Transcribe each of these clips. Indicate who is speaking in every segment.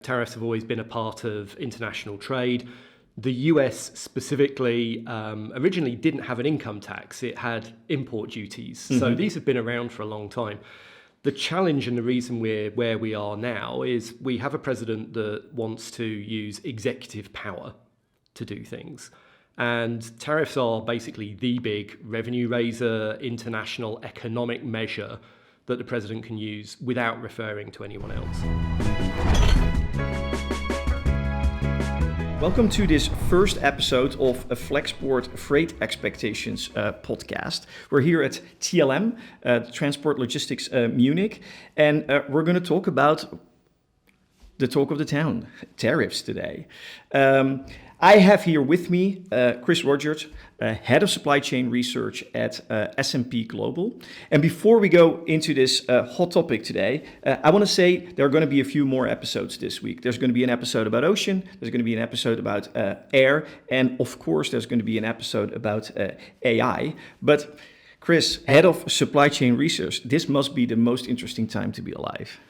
Speaker 1: Tariffs have always been a part of international trade. The US specifically originally didn't have an income tax. It had import duties. So these have been around for a long time. The challenge and the reason we're where we are now is we have a president that wants to use executive power to do things. And tariffs are basically the big revenue raiser, international economic measure that the president can use without referring to anyone else.
Speaker 2: Welcome to this first episode of a Flexport Freight Expectations podcast. We're here at TLM, Transport Logistics Munich, and we're going to talk about the talk of the town, tariffs today. I have here with me Chris Rogers, Head of Supply Chain Research at S&P Global. And before we go into this hot topic today, I want to say there are going to be a few more episodes this week. There's going to be an episode about ocean, there's going to be an episode about air, and of course there's going to be an episode about AI. But Chris, Head of Supply Chain Research, this must be the most interesting time to be alive.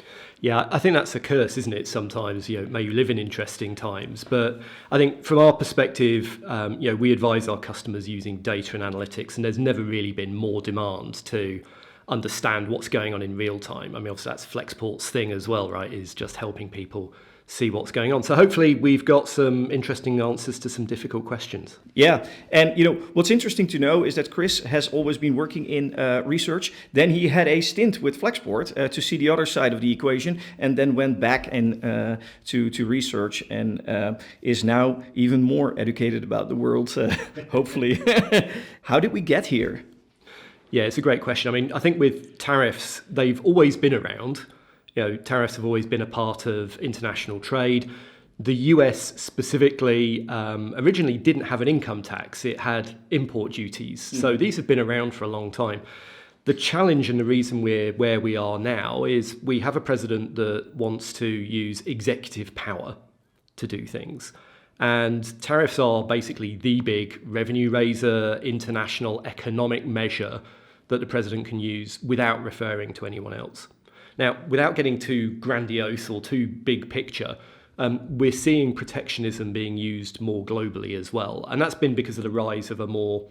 Speaker 1: Yeah, I think that's a curse, isn't it? Sometimes, may you live in interesting times. But I think from our perspective, we advise our customers using data and analytics, and there's never really been more demand to understand what's going on in real time. I mean, obviously that's Flexport's thing as well, right? Is just helping people see what's going on. So hopefully we've got some interesting answers to some difficult questions.
Speaker 2: Yeah, and what's interesting to know is that Chris has always been working in research. Then he had a stint with Flexport to see the other side of the equation, and then went back and to research, and is now even more educated about the world, hopefully. How did we get here?
Speaker 1: Yeah, it's a great question. I mean, I think with tariffs, they've always been around. Tariffs have always been a part of international trade. The US specifically originally didn't have an income tax. It had import duties. So these have been around for a long time. The challenge and the reason we're where we are now is we have a president that wants to use executive power to do things. And tariffs are basically the big revenue raiser, international economic measure that the president can use without referring to anyone else. Now, without getting too grandiose or too big picture, we're seeing protectionism being used more globally as well. And that's been because of the rise of a more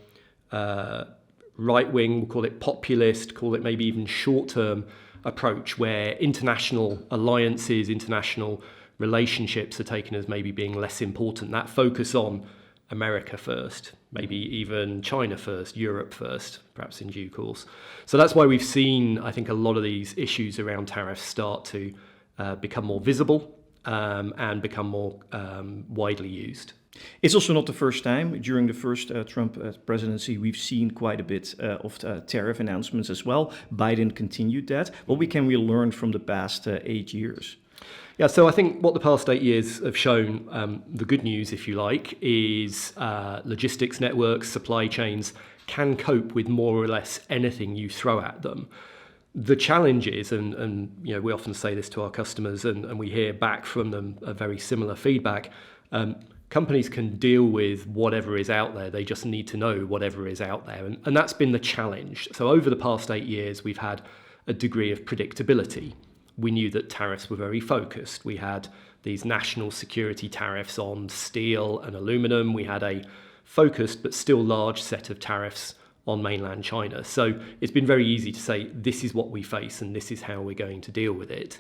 Speaker 1: right-wing, we'll call it populist, call it maybe even short-term approach, where international alliances, international relationships are taken as maybe being less important. That focus on America first, maybe even China first, Europe first, perhaps in due course. So that's why we've seen, I think, a lot of these issues around tariffs start to become more visible and become more widely used.
Speaker 2: It's also not the first time. During the first Trump presidency, we've seen quite a bit of tariff announcements as well. Biden continued that. What can we learn from the past 8 years?
Speaker 1: Yeah, so I think what the past 8 years have shown, the good news, if you like, is logistics networks, supply chains can cope with more or less anything you throw at them. The challenge is, and we often say this to our customers, and we hear back from them a very similar feedback, companies can deal with whatever is out there. They just need to know whatever is out there. And that's been the challenge. So over the past 8 years, we've had a degree of predictability. We knew that tariffs were very focused. We had these national security tariffs on steel and aluminum. We had a focused but still large set of tariffs on mainland China. So it's been very easy to say, this is what we face and this is how we're going to deal with it.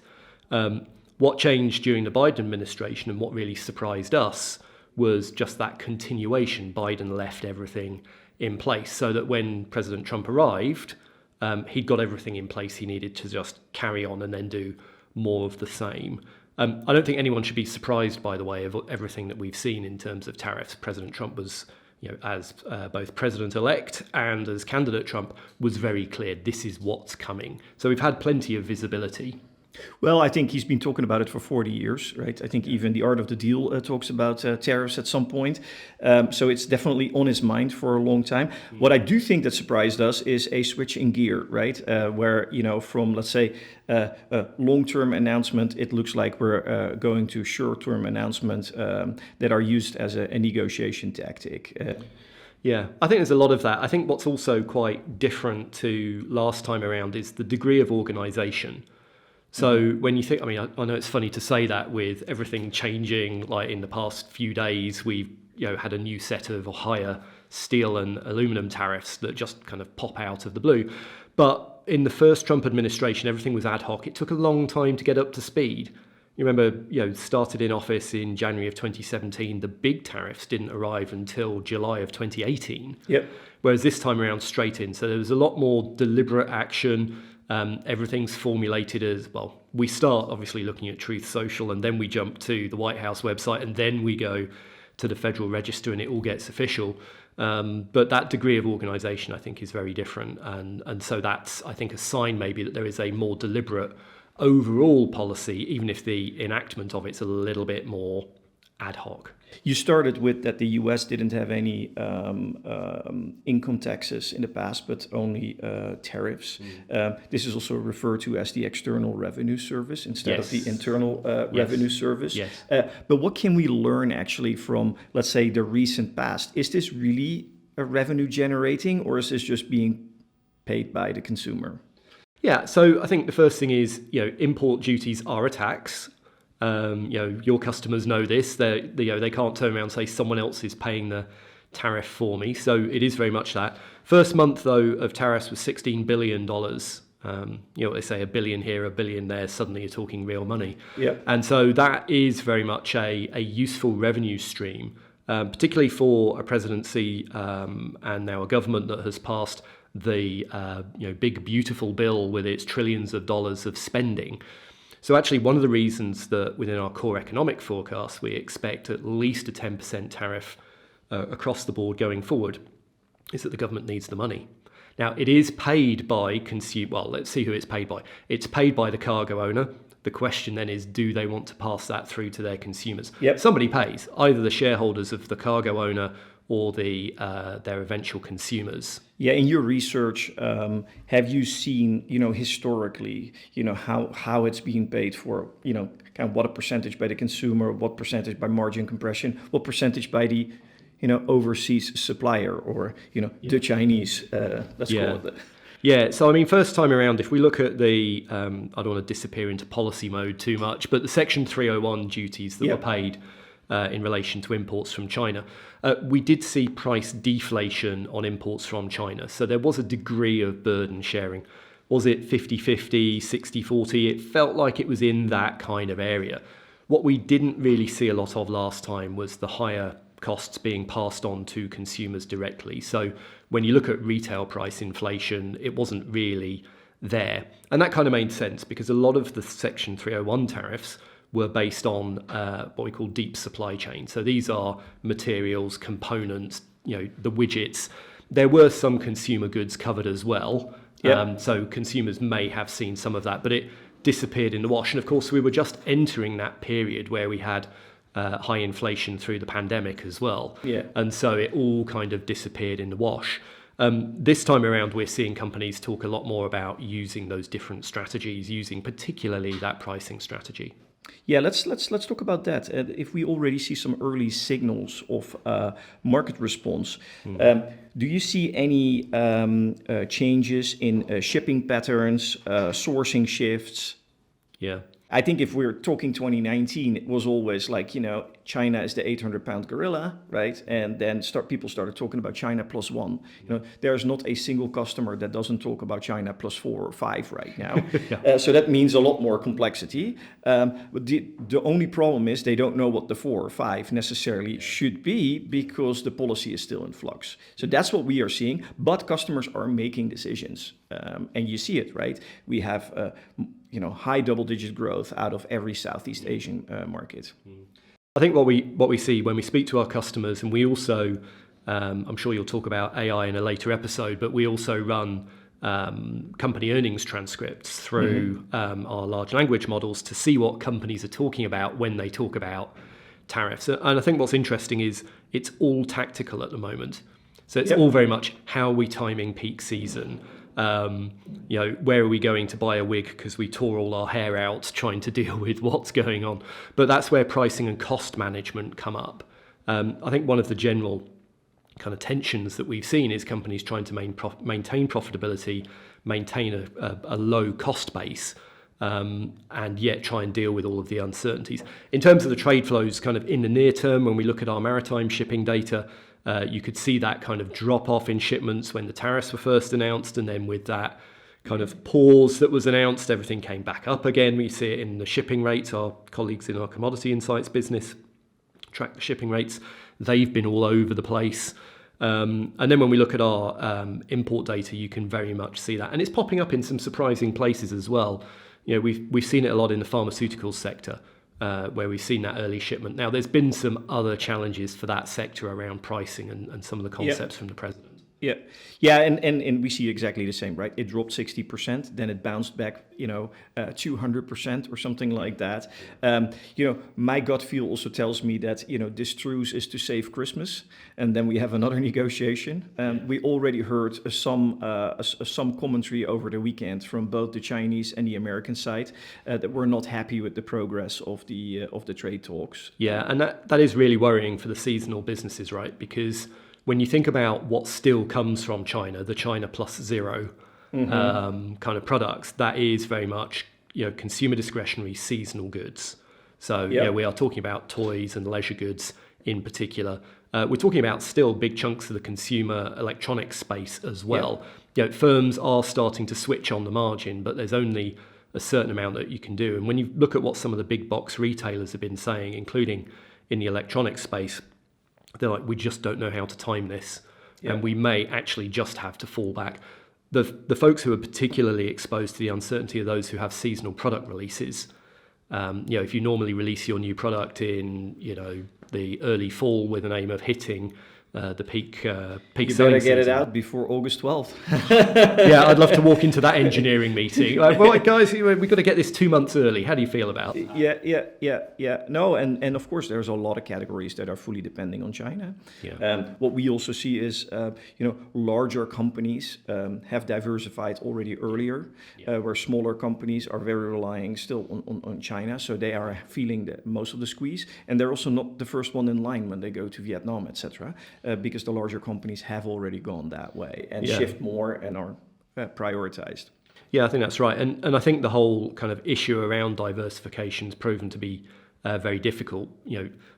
Speaker 1: What changed during the Biden administration and what really surprised us was just that continuation. Biden left everything in place so that when President Trump arrived, he'd got everything in place he needed to just carry on and then do more of the same. I don't think anyone should be surprised, by the way, of everything that we've seen in terms of tariffs. President Trump was, as both president-elect and as candidate Trump, was very clear, this is what's coming. So we've had plenty of visibility.
Speaker 2: Well, I think he's been talking about it for 40 years, right? I think even The Art of the Deal talks about tariffs at some point. So it's definitely on his mind for a long time. What I do think that surprised us is a switch in gear, right? Where, from, let's say, a long-term announcement, it looks like we're going to short-term announcements that are used as a negotiation tactic.
Speaker 1: Yeah, I think there's a lot of that. I think what's also quite different to last time around is the degree of organisation So when you think, I mean, I know it's funny to say that with everything changing, like in the past few days, we've had a new set of higher steel and aluminum tariffs that just kind of pop out of the blue. But in the first Trump administration, everything was ad hoc. It took a long time to get up to speed. You remember, started in office in January of 2017. The big tariffs didn't arrive until July of 2018.
Speaker 2: Yep.
Speaker 1: Whereas this time around, straight in. So there was a lot more deliberate action. Everything's formulated as, well, we start obviously looking at Truth Social, and then we jump to the White House website, and then we go to the Federal Register, and it all gets official. But that degree of organisation, I think, is very different. And so that's, I think, a sign maybe that there is a more deliberate overall policy, even if the enactment of it's a little bit more ad hoc.
Speaker 2: You started with that the US didn't have any income taxes in the past, but only tariffs. This is also referred to as the External Revenue Service instead of the Internal Revenue Service.
Speaker 1: Yes.
Speaker 2: But what can we learn actually from, let's say, the recent past? Is this really a revenue generating, or is this just being paid by the consumer?
Speaker 1: Yeah, so I think the first thing is, import duties are a tax. Your customers know this. They can't turn around and say someone else is paying the tariff for me. So it is very much that. First month, though, of tariffs was $16 billion. They say $1 billion here, $1 billion there. Suddenly you're talking real money.
Speaker 2: Yeah.
Speaker 1: And so that is very much a useful revenue stream, particularly for a presidency and now a government that has passed the big beautiful bill with its trillions of dollars of spending. So actually one of the reasons that within our core economic forecast we expect at least a 10% tariff across the board going forward is that the government needs the money. Now it is paid by let's see who it's paid by. It's paid by the cargo owner. The question then is, do they want to pass that through to their consumers?
Speaker 2: Yep.
Speaker 1: Somebody pays, either the shareholders of the cargo owner or their eventual consumers.
Speaker 2: Yeah, in your research, have you seen, historically, how it's being paid for, kind of what a percentage by the consumer, what percentage by margin compression, what percentage by the, overseas supplier or, the Chinese, let's call it that.
Speaker 1: Yeah, so I mean, first time around, if we look at the, I don't want to disappear into policy mode too much, but the Section 301 duties that were paid in relation to imports from China, we did see price deflation on imports from China. So there was a degree of burden sharing. Was it 50-50, 60-40? It felt like it was in that kind of area. What we didn't really see a lot of last time was the higher costs being passed on to consumers directly. So when you look at retail price inflation, it wasn't really there. And that kind of made sense because a lot of the Section 301 tariffs were based on what we call deep supply chain. So these are materials, components, the widgets. There were some consumer goods covered as well.
Speaker 2: Yep.
Speaker 1: So consumers may have seen some of that, but it disappeared in the wash. And of course, we were just entering that period where we had high inflation through the pandemic as well.
Speaker 2: Yeah.
Speaker 1: And so it all kind of disappeared in the wash. This time around, we're seeing companies talk a lot more about using those different strategies, using particularly that pricing strategy.
Speaker 2: Yeah, let's talk about that. If we already see some early signals of market response, do you see any changes in shipping patterns, sourcing shifts?
Speaker 1: Yeah.
Speaker 2: I think if we're talking 2019, it was always like, China is the 800-pound gorilla, right? And then people started talking about China plus one. There's not a single customer that doesn't talk about China plus 4 or 5 right now. So that means a lot more complexity. But the only problem is they don't know what the 4 or 5 necessarily should be because the policy is still in flux. So that's what we are seeing. But customers are making decisions. And you see it, right? We have high double-digit growth out of every Southeast Asian market.
Speaker 1: I think what we see when we speak to our customers, and we also, I'm sure you'll talk about AI in a later episode, but we also run company earnings transcripts through our large language models to see what companies are talking about when they talk about tariffs. And I think what's interesting is it's all tactical at the moment. So it's all very much how are we timing peak season? Where are we going to buy a wig because we tore all our hair out trying to deal with what's going on? But that's where pricing and cost management come up. I think one of the general kind of tensions that we've seen is companies trying to maintain profitability, maintain a low cost base, and yet try and deal with all of the uncertainties. In terms of the trade flows kind of in the near term, when we look at our maritime shipping data, you could see that kind of drop off in shipments when the tariffs were first announced, and then with that kind of pause that was announced, everything came back up again. We see it in the shipping rates. Our colleagues in our commodity insights business track the shipping rates. They've been all over the place. And then when we look at our import data, you can very much see that. And it's popping up in some surprising places as well. We've seen it a lot in the pharmaceuticals sector, where we've seen that early shipment. Now, there's been some other challenges for that sector around pricing and some of the concepts from the president.
Speaker 2: And we see exactly the same, right? It dropped 60%, then it bounced back, 200% or something like that. My gut feel also tells me that, this truce is to save Christmas, and then we have another negotiation. We already heard some commentary over the weekend from both the Chinese and the American side that we're not happy with the progress of the trade talks.
Speaker 1: Yeah, and that is really worrying for the seasonal businesses, right? Because when you think about what still comes from China, the China plus zero kind of products, that is very much consumer discretionary seasonal goods. So we are talking about toys and leisure goods in particular. We're talking about still big chunks of the consumer electronics space as well. Firms are starting to switch on the margin, but there's only a certain amount that you can do. And when you look at what some of the big box retailers have been saying, including in the electronics space, they're like, we just don't know how to time this, and we may actually just have to fall back. The folks who are particularly exposed to the uncertainty are those who have seasonal product releases. If you normally release your new product in the early fall with an aim of hitting the peak selling
Speaker 2: season. You better get it out before August 12th.
Speaker 1: Yeah, I'd love to walk into that engineering meeting. Right, guys, we've got to get this 2 months early. How do you feel about it?
Speaker 2: Yeah. No, and of course, there's a lot of categories that are fully depending on China. What we also see is, larger companies have diversified already earlier, where smaller companies are very relying still on China. So they are feeling most of the squeeze. And they're also not the first one in line when they go to Vietnam, etc. Because the larger companies have already gone that way and shift more and are prioritized.
Speaker 1: Yeah, I think that's right. And I think the whole kind of issue around diversification has proven to be very difficult.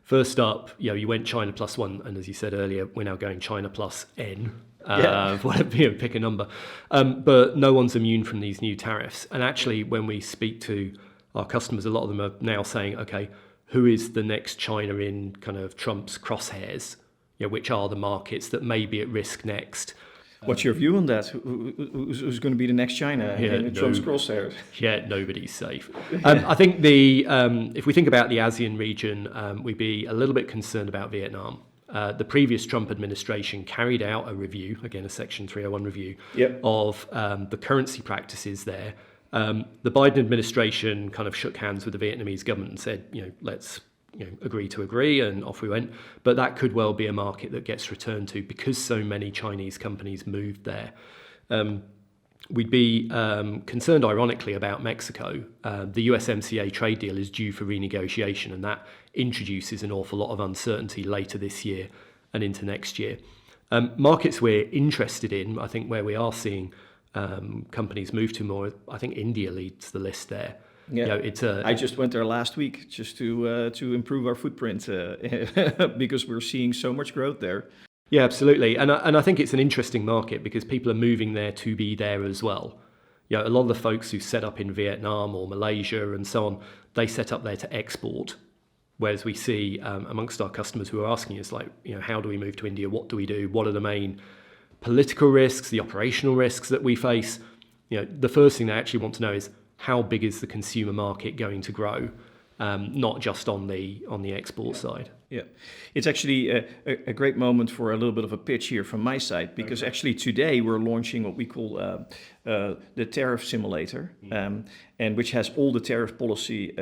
Speaker 1: First up, you went China plus one, and as you said earlier, we're now going China plus N. Pick a number. But no one's immune from these new tariffs. And actually, when we speak to our customers, a lot of them are now saying, okay, who is the next China in kind of Trump's crosshairs? Which are the markets that may be at risk next?
Speaker 2: What's your view on that? Who's going to be the next China in Trump's crosshairs?
Speaker 1: Yeah, nobody's safe. I think if we think about the ASEAN region, we'd be a little bit concerned about Vietnam. The previous Trump administration carried out a review, again a Section 301 review, of the currency practices there. The Biden administration kind of shook hands with the Vietnamese government and said, let's agree to agree, and off we went. But that could well be a market that gets returned to because so many Chinese companies moved there. We'd be concerned, ironically, about Mexico. The USMCA trade deal is due for renegotiation, and that introduces an awful lot of uncertainty later this year and into next year. Markets we're interested in, I think where we are seeing companies move to more, I think India leads the list there. I just went there last week just to improve our footprint because we're seeing so much growth there. Yeah, absolutely. And I think it's an interesting market because people are moving there to be there as well. A lot of the folks who set up in Vietnam or Malaysia and so on, they set up there to export. Whereas we see amongst our customers who are asking us, how do we move to India? What do we do? What are the main political risks, the operational risks that we face? The first thing they actually want to know is, how big is the consumer market going to grow, not just on the export side? Yeah, it's actually a great moment for a little bit of a pitch here from my side, because actually today we're launching what we call the tariff simulator, and which has all the tariff policy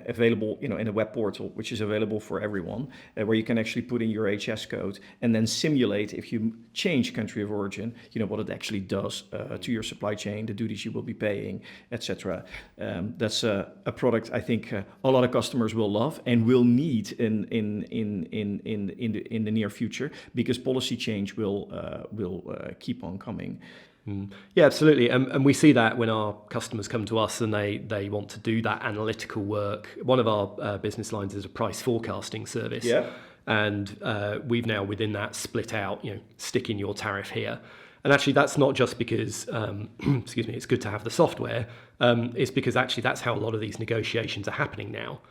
Speaker 1: available, in a web portal, which is available for everyone, where you can actually put in your HS code and then simulate if you change country of origin, what it actually does to your supply chain, the duties you will be paying, etc. That's a product I think a lot of customers will love and will need in the near future, because policy change will keep on coming. Yeah, absolutely. And we see that when our customers come to us and they want to do that analytical work. One of our business lines is a price forecasting service.
Speaker 2: Yeah.
Speaker 1: And we've now within that split out, stick in your tariff here. And actually, that's not just because, excuse me, it's good to have the software. It's because actually that's how a lot of these negotiations are happening now.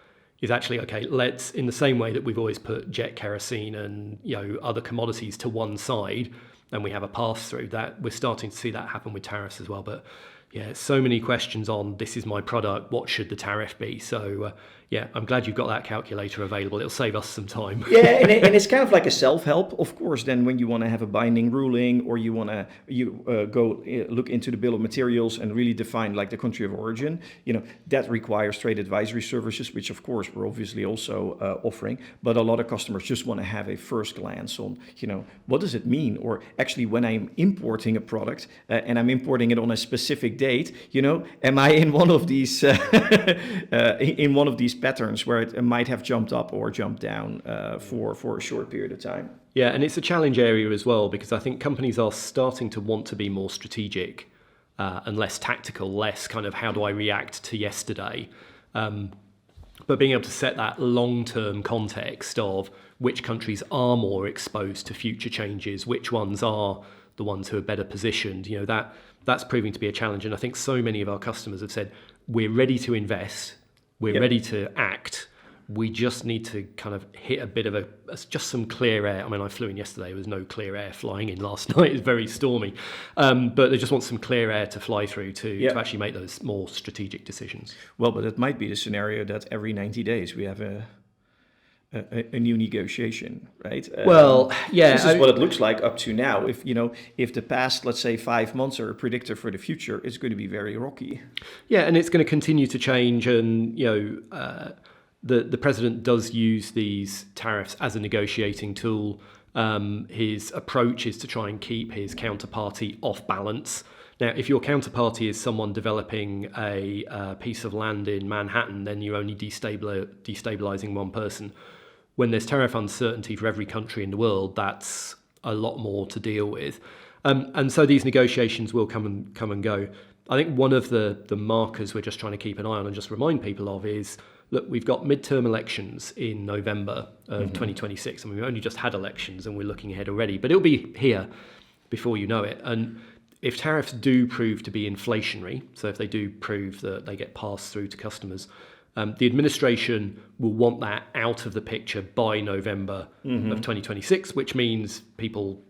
Speaker 1: Is actually, okay, let's, in the same way that we've always put jet kerosene and other commodities to one side, and we have a pass through, that we're starting to see that happen with tariffs as well. But yeah, so many questions on this is my product, what should the tariff be? So yeah, I'm glad you've got that calculator available. It'll save us some time.
Speaker 2: Yeah, and it's kind of like a self-help, of course. Then when you want to have a binding ruling, or you want to go look into the bill of materials and really define like the country of origin, that requires trade advisory services, which of course we're obviously also offering. But a lot of customers just want to have a first glance on, what does it mean? Or actually, when I'm importing a product and I'm importing it on a specific date, am I in one of these patterns where it might have jumped up or jumped down for a short period of time?
Speaker 1: Yeah, and it's a challenge area as well, because I think companies are starting to want to be more strategic and less tactical, less kind of how do I react to yesterday, but being able to set that long-term context of which countries are more exposed to future changes, which ones are the ones who are better positioned, that's proving to be a challenge. And I think so many of our customers have said, we're ready to invest, we're ready to act. We just need to kind of hit a bit of just some clear air. I mean, I flew in yesterday. There was no clear air flying in last night. It was very stormy. But they just want some clear air to fly through to actually make those more strategic decisions.
Speaker 2: Well, but it might be the scenario that every 90 days we have a new negotiation, right?
Speaker 1: Well, yeah.
Speaker 2: This is what it looks like up to now. If the past, let's say, 5 months are a predictor for the future, it's going to be very rocky.
Speaker 1: Yeah, and it's going to continue to change. And the president does use these tariffs as a negotiating tool. His approach is to try and keep his counterparty off balance. Now, if your counterparty is someone developing a piece of land in Manhattan, then you're only destabilizing one person. When there's tariff uncertainty for every country in the world, that's a lot more to deal with. And so these negotiations will come and go. I think one of the markers we're just trying to keep an eye on and just remind people of is, look, we've got midterm elections in November of 2026. I mean, we've only just had elections and we're looking ahead already, but it'll be here before you know it. And if tariffs do prove to be inflationary, so if they do prove that they get passed through to customers, the administration will want that out of the picture by November of 2026, which means people,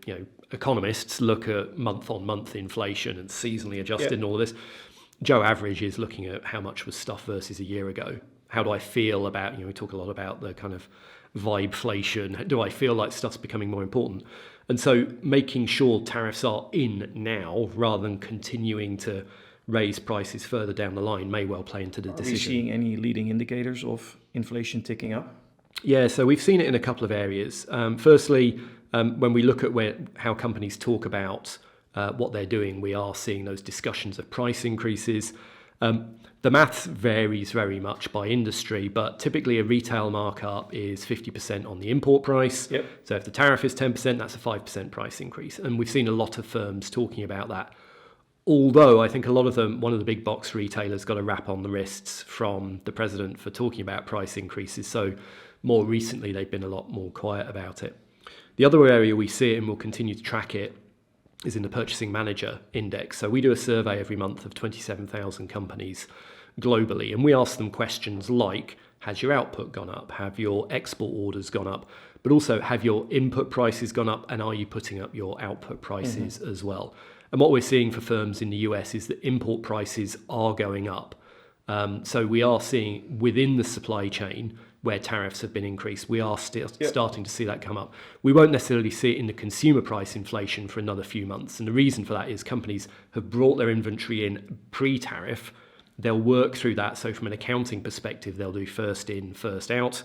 Speaker 1: economists look at month-on-month inflation and seasonally adjusted and all of this. Joe Average is looking at how much was stuff versus a year ago. How do I feel about, we talk a lot about the kind of vibeflation. Do I feel like stuff's becoming more important? And so making sure tariffs are in now rather than continuing to raise prices further down the line may well play into the decision.
Speaker 2: Are we seeing any leading indicators of inflation ticking up?
Speaker 1: Yeah, so we've seen it in a couple of areas. Firstly, when we look at how companies talk about what they're doing, we are seeing those discussions of price increases. The maths varies very much by industry, but typically a retail markup is 50% on the import price.
Speaker 2: Yep.
Speaker 1: So if the tariff is 10%, that's a 5% price increase. And we've seen a lot of firms talking about that. Although I think a lot of them, one of the big box retailers got a rap on the wrists from the president for talking about price increases. So more recently, they've been a lot more quiet about it. The other area we see it and we'll continue to track it is in the Purchasing Manager Index. So we do a survey every month of 27,000 companies globally, and we ask them questions like, has your output gone up? Have your export orders gone up? But also, have your input prices gone up, and are you putting up your output prices as well? And what we're seeing for firms in the US is that import prices are going up. So we are seeing within the supply chain where tariffs have been increased, we are still starting to see that come up. We won't necessarily see it in the consumer price inflation for another few months. And the reason for that is companies have brought their inventory in pre-tariff. They'll work through that. So from an accounting perspective, they'll do first in, first out.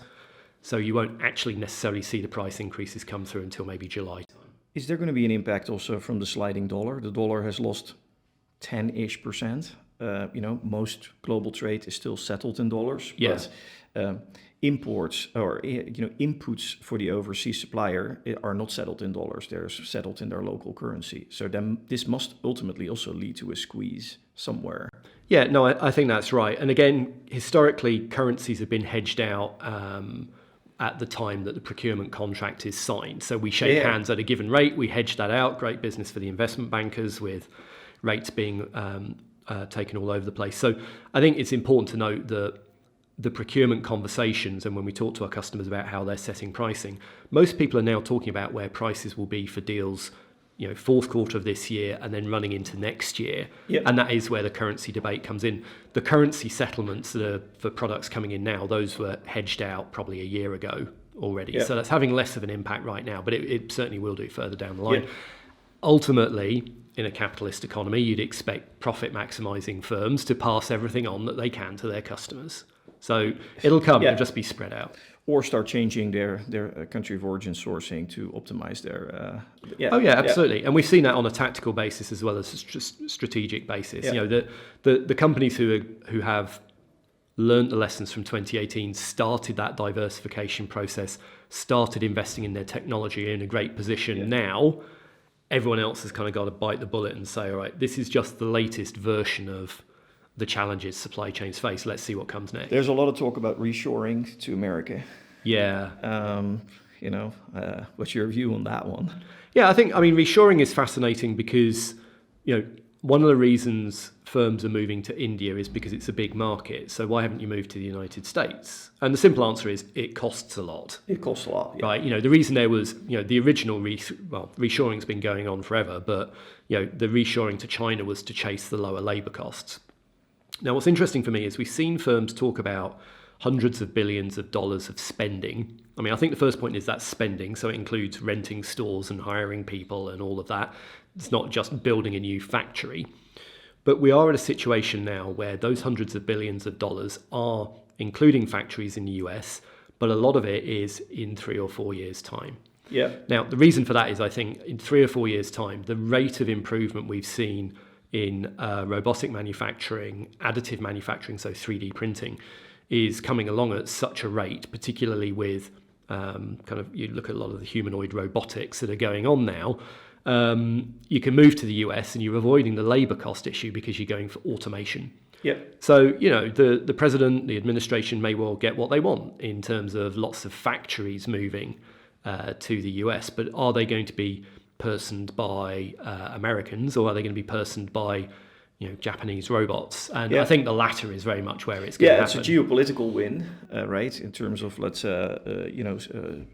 Speaker 1: So you won't actually necessarily see the price increases come through until maybe July.
Speaker 2: Is there going to be an impact also from the sliding dollar? The dollar has lost 10-ish%. Most global trade is still settled in dollars.
Speaker 1: Yes.
Speaker 2: But imports or inputs for the overseas supplier are not settled in dollars. They're settled in their local currency. So then this must ultimately also lead to a squeeze somewhere.
Speaker 1: Yeah, no, I think that's right. And again, historically, currencies have been hedged out at the time that the procurement contract is signed. So we shake hands at a given rate, we hedge that out. Great business for the investment bankers with rates being taken all over the place. So I think it's important to note that the procurement conversations, and when we talk to our customers about how they're setting pricing, most people are now talking about where prices will be for deals, fourth quarter of this year and then running into next year. Yep. And that is where the currency debate comes in. The currency settlements that are for products coming in now, those were hedged out probably a year ago already. Yep. So that's having less of an impact right now, but it certainly will do further down the line. Yep. Ultimately, in a capitalist economy, you'd expect profit maximizing firms to pass everything on that they can to their customers. So it'll come, it'll just be spread out.
Speaker 2: Or start changing their country of origin sourcing to optimize their...
Speaker 1: absolutely. And we've seen that on a tactical basis as well as a strategic basis. Yeah. The companies who have learned the lessons from 2018, started that diversification process, started investing in their technology, are in a great position. Yeah. Now, everyone else has kind of got to bite the bullet and say, all right, this is just the latest version of the challenges supply chains face. Let's see what comes next.
Speaker 2: There's a lot of talk about reshoring to America.
Speaker 1: Yeah.
Speaker 2: What's your view on that one?
Speaker 1: Yeah, reshoring is fascinating because, one of the reasons firms are moving to India is because it's a big market. So why haven't you moved to the United States? And the simple answer is it costs a lot.
Speaker 2: It costs a lot, yeah.
Speaker 1: Right? The reason there was, the original reshoring's been going on forever, but the reshoring to China was to chase the lower labor costs. Now, what's interesting for me is we've seen firms talk about hundreds of billions of dollars of spending. I think the first point is that's spending, so it includes renting stores and hiring people and all of that. It's not just building a new factory. But we are at a situation now where those hundreds of billions of dollars are including factories in the US, but a lot of it is in 3 or 4 years' time.
Speaker 2: Yeah.
Speaker 1: Now, the reason for that is I think in 3 or 4 years' time, the rate of improvement we've seen in robotic manufacturing, additive manufacturing, so 3D printing, is coming along at such a rate, particularly with you look at a lot of the humanoid robotics that are going on now. You can move to the US and you're avoiding the labor cost issue because you're going for automation.
Speaker 2: Yep.
Speaker 1: So, the president, the administration may well get what they want in terms of lots of factories moving to the US, but are they going to be personed by Americans, or are they going to be personed by Japanese robots? And I think the latter is very much where it's going to happen.
Speaker 2: Yeah, it's a geopolitical win, right, in terms of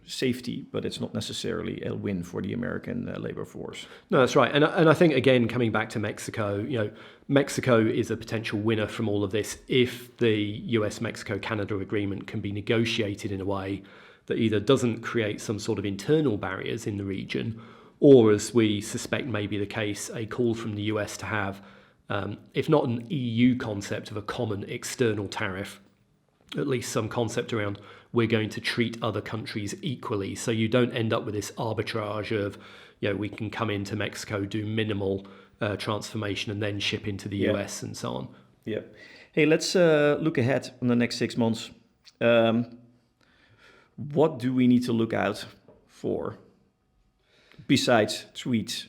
Speaker 2: safety, but it's not necessarily a win for the American labor force.
Speaker 1: No, that's right. And I think, again, coming back to Mexico, Mexico is a potential winner from all of this if the US-Mexico-Canada agreement can be negotiated in a way that either doesn't create some sort of internal barriers in the region, or, as we suspect may be the case, a call from the US to have, if not an EU concept of a common external tariff, at least some concept around we're going to treat other countries equally. So you don't end up with this arbitrage of, we can come into Mexico, do minimal transformation and then ship into the US and so on.
Speaker 2: Yeah. Hey, let's look ahead on the next 6 months. What do we need to look out for besides tweets?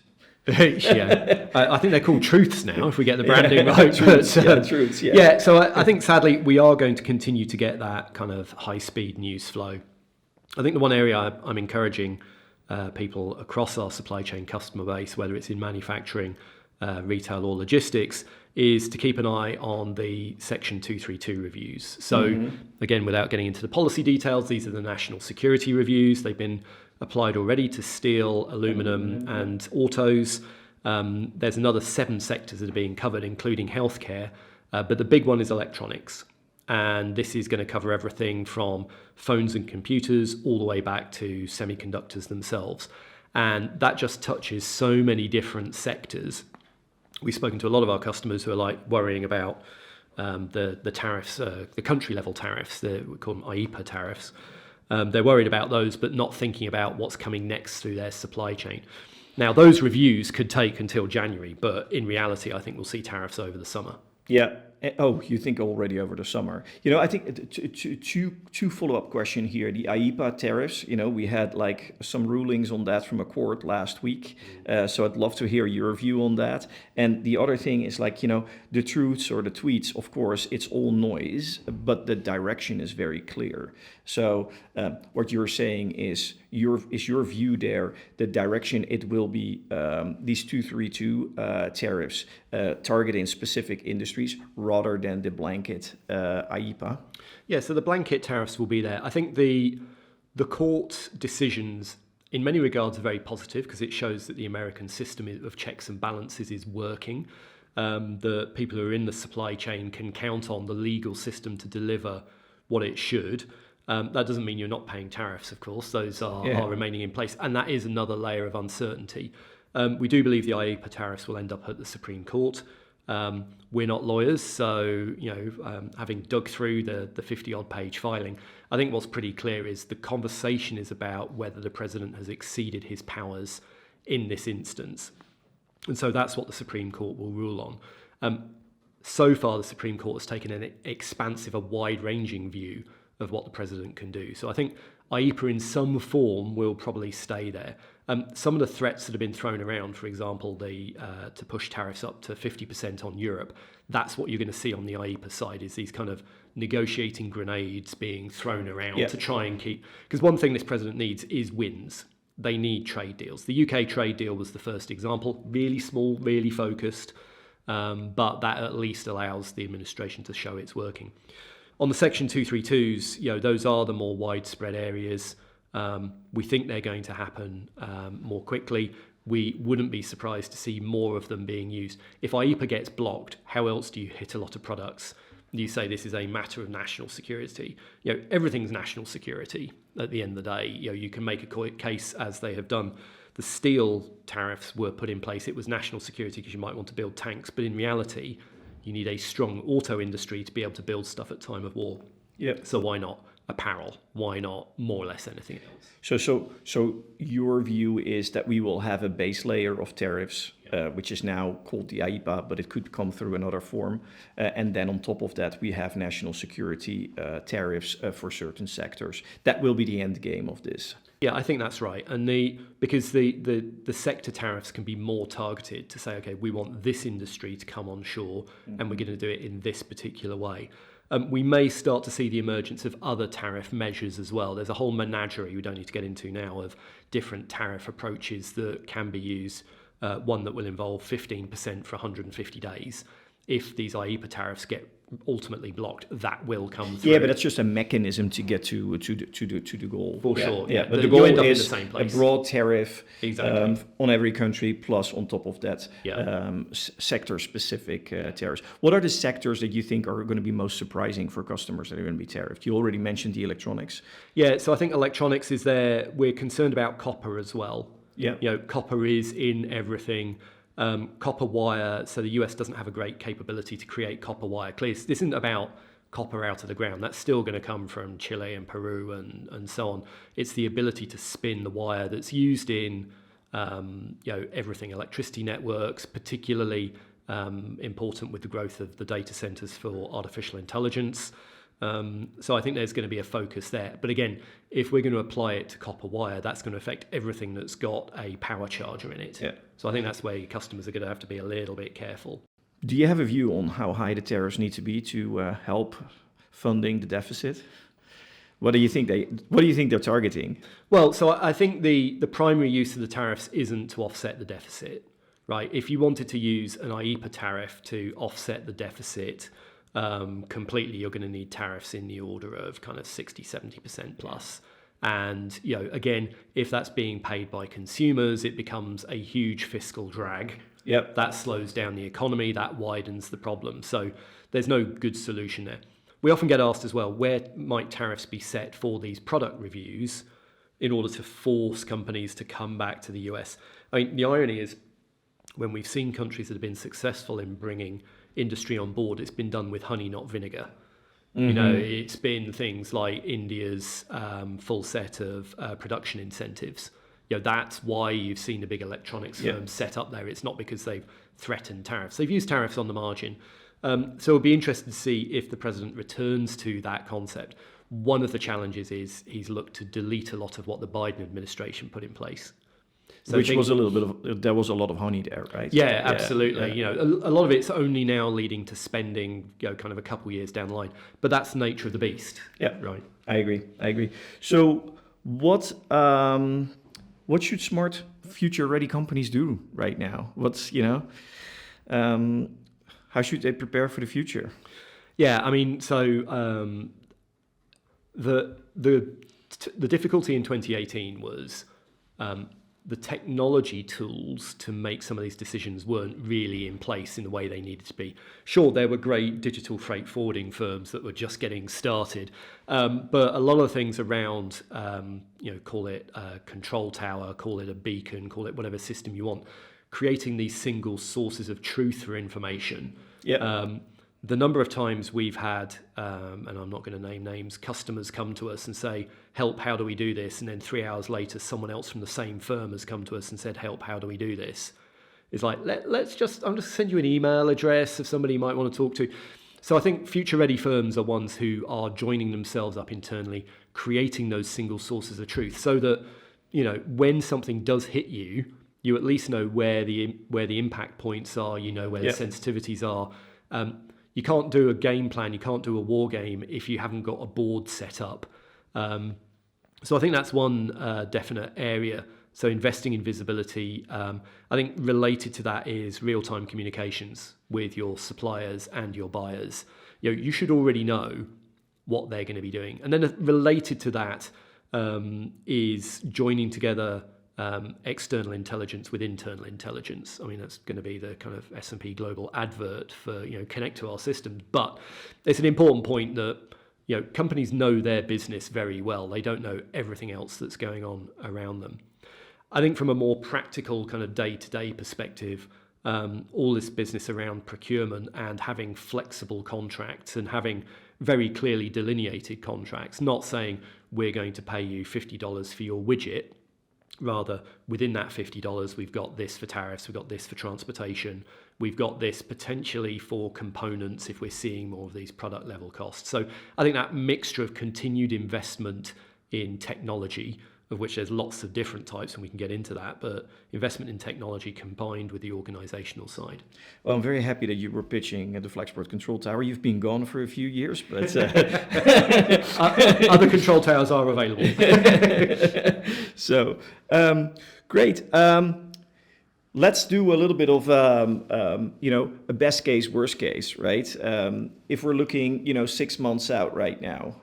Speaker 1: I think they're called truths now, if we get the branding right.
Speaker 2: Truths, truths.
Speaker 1: Yeah, so I think sadly we are going to continue to get that kind of high-speed news flow. I think the one area I'm encouraging people across our supply chain customer base, whether it's in manufacturing, retail or logistics, is to keep an eye on the Section 232 reviews. So again, without getting into the policy details, these are the national security reviews. They've been applied already to steel, aluminum and autos. There's another 7 sectors that are being covered, including healthcare, but the big one is electronics. And this is going to cover everything from phones and computers all the way back to semiconductors themselves. And that just touches so many different sectors. We've spoken to a lot of our customers who are worrying about the tariffs, the country level tariffs, we call them IEEPA tariffs. They're worried about those, but not thinking about what's coming next through their supply chain. Now, those reviews could take until January, but in reality, I think we'll see tariffs over the summer.
Speaker 2: Yeah, You think already over the summer? I think two follow-up question here. The IEEPA tariffs. We had like some rulings on that from a court last week. So I'd love to hear your view on that. And the other thing is like the truths or the tweets. Of course, it's all noise, but the direction is very clear. So what you're saying is your view there, the direction it will be these 232 tariffs targeting specific industries rather than the blanket IEEPA?
Speaker 1: Yeah, so the blanket tariffs will be there. I think the court decisions in many regards are very positive because it shows that the American system of checks and balances is working. The people who are in the supply chain can count on the legal system to deliver what it should. That doesn't mean you're not paying tariffs, of course. Those are remaining in place. And that is another layer of uncertainty. We do believe the IEEPA tariffs will end up at the Supreme Court. We're not lawyers, so having dug through the 50-odd page filing, I think what's pretty clear is the conversation is about whether the president has exceeded his powers in this instance. And so that's what the Supreme Court will rule on. So far, the Supreme Court has taken an expansive, a wide-ranging view of what the president can do. So I think IEEPA in some form will probably stay there. Some of the threats that have been thrown around, for example, to push tariffs up to 50% on Europe, that's what you're going to see on the IEEPA side, is these kind of negotiating grenades being thrown around to try and keep... Because one thing this president needs is wins. They need trade deals. The UK trade deal was the first example, really small, really focused, but that at least allows the administration to show it's working. On the Section 232s, those are the more widespread areas. We think they're going to happen more quickly. We wouldn't be surprised to see more of them being used. If IEEPA gets blocked, how else do you hit a lot of products? You say this is a matter of national security. Everything's national security at the end of the day. You can make a case, as they have done. The steel tariffs were put in place. It was national security because you might want to build tanks, but in reality, you need a strong auto industry to be able to build stuff at time of war. Yep. So why not apparel? Why not more or less anything else?
Speaker 2: So your view is that we will have a base layer of tariffs, which is now called the IEEPA, but it could come through another form. And then on top of that, we have national security tariffs for certain sectors. That will be the end game of this.
Speaker 1: Yeah, I think that's right. And because the sector tariffs can be more targeted to say, okay, we want this industry to come on shore and we're going to do it in this particular way. We may start to see the emergence of other tariff measures as well. There's a whole menagerie we don't need to get into now of different tariff approaches that can be used. One that will involve 15% for 150 days. If these IEEPA tariffs get ultimately blocked, that will come through.
Speaker 2: Yeah, but that's just a mechanism to get to the goal.
Speaker 1: For sure.
Speaker 2: Yeah, but the goal is a broad tariff on every country, plus on top of that, sector-specific tariffs. What are the sectors that you think are going to be most surprising for customers that are going to be tariffed? You already mentioned the electronics.
Speaker 1: Yeah, so I think electronics is there. We're concerned about copper as well. Yeah. Copper is in everything. Copper wire, so the US doesn't have a great capability to create copper wire. Clearly, this isn't about copper out of the ground. That's still going to come from Chile and Peru and so on. It's the ability to spin the wire that's used in everything, electricity networks, particularly important with the growth of the data centers for artificial intelligence. So I think there's going to be a focus there. But again, if we're going to apply it to copper wire, that's going to affect everything that's got a power charger in it. Yeah. So I think that's where customers are going to have to be a little bit careful.
Speaker 2: Do you have a view on how high the tariffs need to be to help funding the deficit? What do you think they're targeting?
Speaker 1: Well, so I think the primary use of the tariffs isn't to offset the deficit, right? If you wanted to use an IEEPA tariff to offset the deficit completely, you're going to need tariffs in the order of kind of 60-70% plus. And again, if that's being paid by consumers, it becomes a huge fiscal drag. Yep. That slows down the economy, that widens the problem. So there's no good solution there. We often get asked as well, where might tariffs be set for these product reviews in order to force companies to come back to the US? I mean, the irony is when we've seen countries that have been successful in bringing industry on board, it's been done with honey, not vinegar. Mm-hmm. It's been things like India's full set of production incentives. That's why you've seen the big electronics firms set up there. It's not because they've threatened tariffs. They've used tariffs on the margin. So it'll be interesting to see if the president returns to that concept. One of the challenges is he's looked to delete a lot of what the Biden administration put in place. So
Speaker 2: Which was a little bit of, there was a lot of honey there, right?
Speaker 1: Yeah, absolutely.
Speaker 2: Yeah.
Speaker 1: A lot of it's only now leading to spending, kind of a couple years down the line. But that's the nature of the beast.
Speaker 2: Yeah,
Speaker 1: right.
Speaker 2: I agree. So what should smart future-ready companies do right now? How should they prepare for the future?
Speaker 1: Yeah, I mean, so the difficulty in 2018 was the technology tools to make some of these decisions weren't really in place in the way they needed to be. Sure, there were great digital freight forwarding firms that were just getting started, but a lot of things around, call it a control tower, call it a beacon, call it whatever system you want, creating these single sources of truth for information.
Speaker 2: Yeah.
Speaker 1: The number of times we've had, and I'm not going to name names, customers come to us and say, help, how do we do this? And then 3 hours later, someone else from the same firm has come to us and said, help, how do we do this? It's like, I'm just send you an email address if somebody you might want to talk to. So I think future-ready firms are ones who are joining themselves up internally, creating those single sources of truth so that, when something does hit you, you at least know where the impact points are, where the sensitivities are. You can't do a game plan, you can't do a war game if you haven't got a board set up. So I think that's one definite area. So investing in visibility. I think related to that is real-time communications with your suppliers and your buyers. You should already know what they're going to be doing. And then related to that is joining together external intelligence with internal intelligence. I mean, that's going to be the kind of S&P Global advert for, connect to our systems. But it's an important point that, companies know their business very well. They don't know everything else that's going on around them. I think from a more practical kind of day-to-day perspective, all this business around procurement and having flexible contracts and having very clearly delineated contracts, not saying we're going to pay you $50 for your widget. Rather, within that $50, we've got this for tariffs, we've got this for transportation, we've got this potentially for components if we're seeing more of these product level costs. So I think that mixture of continued investment in technology, of which there's lots of different types, and we can get into that, but investment in technology combined with the organizational side.
Speaker 2: Well, I'm very happy that you were pitching the Flexport Control Tower. You've been gone for a few years, but...
Speaker 1: Other control towers are available.
Speaker 2: So, great. Let's do a little bit of, a best case, worst case, right? If we're looking, 6 months out right now,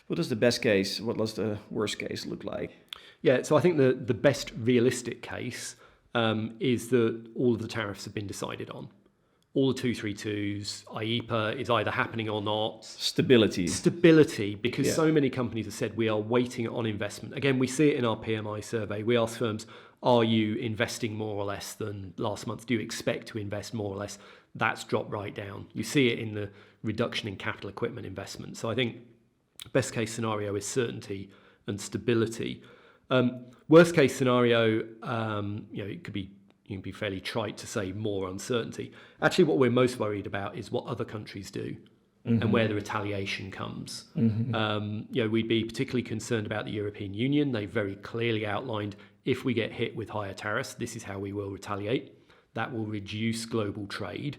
Speaker 2: what does the best case, what does the worst case look like?
Speaker 1: Yeah, so I think the best realistic case is that all of the tariffs have been decided on. All the 232s, IEPA is either happening or not. Stability, because so many companies have said we are waiting on investment. Again, we see it in our PMI survey. We ask firms, are you investing more or less than last month? Do you expect to invest more or less? That's dropped right down. You see it in the reduction in capital equipment investment. So I think best case scenario is certainty and stability. Worst case scenario, it could be, you can be fairly trite to say more uncertainty. Actually, what we're most worried about is what other countries do and where the retaliation comes. We'd be particularly concerned about the European Union. They very clearly outlined if we get hit with higher tariffs, this is how we will retaliate. That will reduce global trade.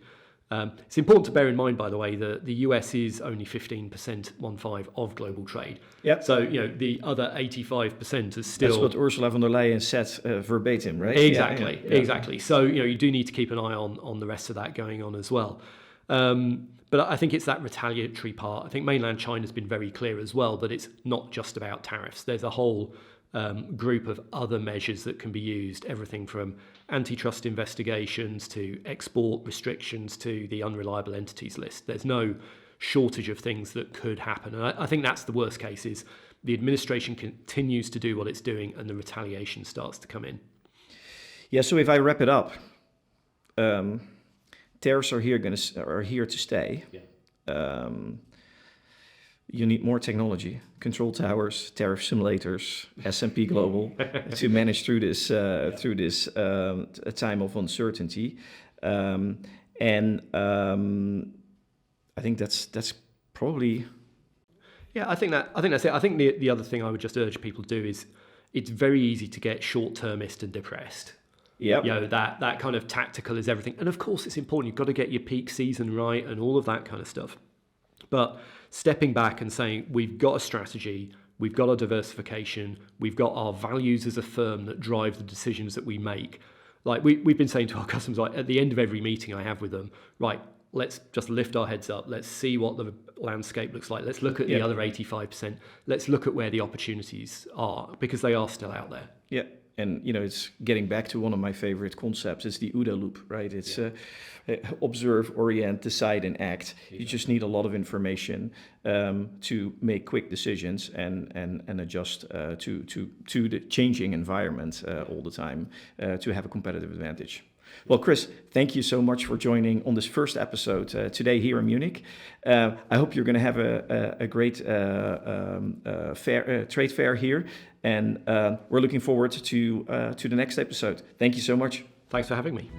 Speaker 1: It's important to bear in mind, by the way, that the US is only 15% of global trade.
Speaker 2: Yep.
Speaker 1: So, the other 85% is still...
Speaker 2: That's what Ursula von der Leyen said verbatim, right?
Speaker 1: Exactly. So, you do need to keep an eye on the rest of that going on as well. But I think it's that retaliatory part. I think mainland China's been very clear as well that it's not just about tariffs. There's a whole group of other measures that can be used, everything from antitrust investigations to export restrictions to the unreliable entities list. There's no shortage of things that could happen. And I think that's the worst case, is the administration continues to do what it's doing and the retaliation starts to come in.
Speaker 2: Yeah, so if I wrap it up, tariffs are here to stay. Yeah. You need more technology, control towers, tariff simulators, S&P Global to manage through this time of uncertainty. And And I think that's probably.
Speaker 1: Yeah, I think that's it. I think the other thing I would just urge people to do is it's very easy to get short-termist and depressed.
Speaker 2: Yep.
Speaker 1: That kind of tactical is everything. And of course it's important. You've got to get your peak season right and all of that kind of stuff. But stepping back and saying, we've got a strategy, we've got a diversification, we've got our values as a firm that drive the decisions that we make. Like we've been saying to our customers, like at the end of every meeting I have with them, right, let's just lift our heads up. Let's see what the landscape looks like. Let's look at the other 85%. Let's look at where the opportunities are, because they are still out there.
Speaker 2: Yeah. And, it's getting back to one of my favorite concepts. It's the OODA loop, right? It's observe, orient, decide, and act. You just need a lot of information to make quick decisions and adjust to the changing environment all the time to have a competitive advantage. Well, Chris, thank you so much for joining on this first episode today here in Munich. I hope you're going to have a great trade fair here, and we're looking forward to the next episode. Thank you so much.
Speaker 1: Thanks for having me.